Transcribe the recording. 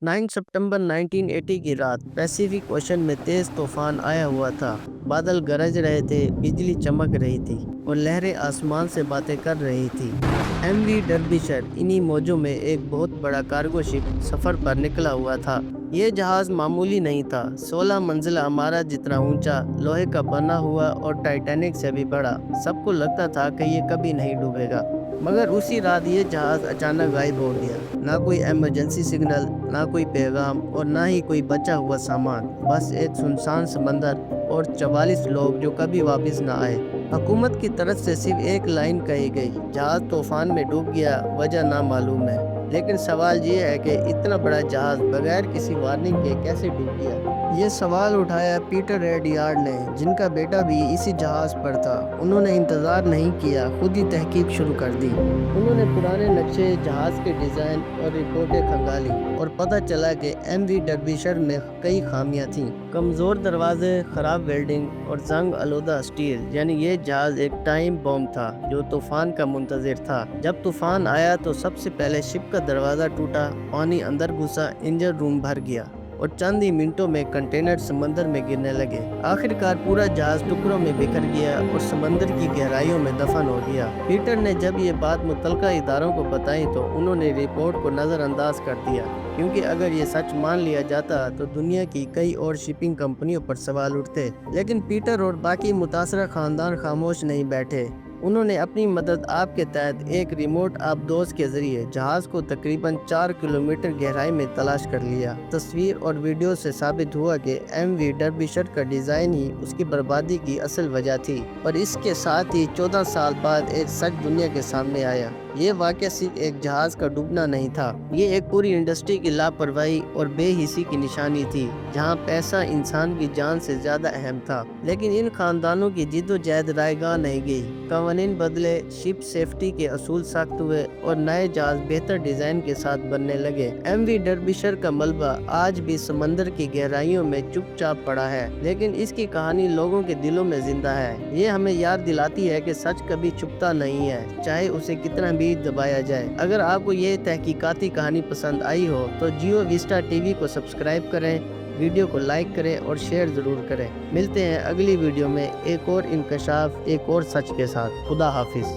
9 सितंबर 1980 की रात Pacific ocean में तेज तूफान आया हुआ था। बादल गरज रहे थे, बिजली चमक रही थी और लहरें आसमान से बातें कर रही थी। एमवी डर्बिशर इन्हीं मौजों में एक बहुत बड़ा कार्गो शिप सफर पर निकला हुआ था। ये जहाज मामूली नहीं था, 16 मंजिला इमारत जितना ऊंचा, लोहे का बना हुआ और टाइटैनिक से भी बड़ा। सबको लगता था कि ये कभी नहीं डूबेगा, मगर उसी रात ये जहाज अचानक गायब हो गया। ना कोई इमरजेंसी सिग्नल, ना कोई पैगाम और ना ही कोई बचा हुआ सामान। बस एक सुनसान समंदर और 44 लोग जो कभी वापस ना आए। हुकूमत की तरफ से सिर्फ एक लाइन कही गई, जहाज तूफान में डूब गया, वजह ना मालूम है। लेकिन सवाल ये है कि इतना बड़ा जहाज बगैर किसी वार्निंग के कैसे डूब गया। ये सवाल उठाया पीटर रेड यार्ड ने, जिनका बेटा भी इसी जहाज पर था। उन्होंने इंतजार नहीं किया, खुद ही तहकीक शुरू कर दी। उन्होंने पुराने नक्शे, जहाज के डिजाइन और रिपोर्टें खंगाली और पता चला कि एमवी डर्बिशर में कई खामियां थीं। कमजोर दरवाजे, खराब वेल्डिंग और जंग आलूदा स्टील। यानी ये जहाज एक टाइम बॉम्ब था जो तूफान का मुंतजिर था। जब तूफान आया तो सबसे पहले शिप का दरवाजा टूटा, पानी अंदर घुसा, इंजन रूम भर गया और चंद ही मिनटों में कंटेनर समंदर में गिरने लगे। आखिरकार पूरा जहाज टुकड़ों में बिखर गया और समंदर की गहराइयों में दफन हो गया। पीटर ने जब ये बात मुतलका इदारों को बताई तो उन्होंने रिपोर्ट को नज़रअंदाज कर दिया, क्योंकि अगर ये सच मान लिया जाता तो दुनिया की कई और शिपिंग कंपनियों पर सवाल उठते। लेकिन पीटर और बाकी मुतासरा खानदान खामोश नहीं बैठे। उन्होंने अपनी मदद आपके तहत एक रिमोट आबदोज के जरिए जहाज को तकरीबन 4 किलोमीटर गहराई में तलाश कर लिया। तस्वीर और वीडियो से साबित हुआ कि एमवी डर्बिशर का डिजाइन ही उसकी बर्बादी की असल वजह थी। और इसके साथ ही 14 साल बाद एक सच दुनिया के सामने आया। ये वाकया सिर्फ एक जहाज का डूबना नहीं था, ये एक पूरी इंडस्ट्री की लापरवाही और बेहिसी की निशानी थी, जहां पैसा इंसान की जान से ज्यादा अहम था। लेकिन इन खानदानों की जिद्दोजहद रायगाह नहीं गई। कवानीन बदले, शिप सेफ्टी के असूल सख्त हुए और नए जहाज बेहतर डिजाइन के साथ बनने लगे। एमवी डर्बिशर का मलबा आज भी समंदर की गहराइयों में चुपचाप पड़ा है, लेकिन इसकी कहानी लोगों के दिलों में जिंदा है। ये हमें याद दिलाती है कि सच कभी छुपता नहीं है, चाहे उसे कितना भी दबाया जाए। अगर आपको ये तहकीकाती कहानी पसंद आई हो तो जियो विस्टा टीवी को सब्सक्राइब करें, वीडियो को लाइक करें और शेयर ज़रूर करें। मिलते हैं अगली वीडियो में एक और इंकशाफ, एक और सच के साथ। खुदा हाफिज।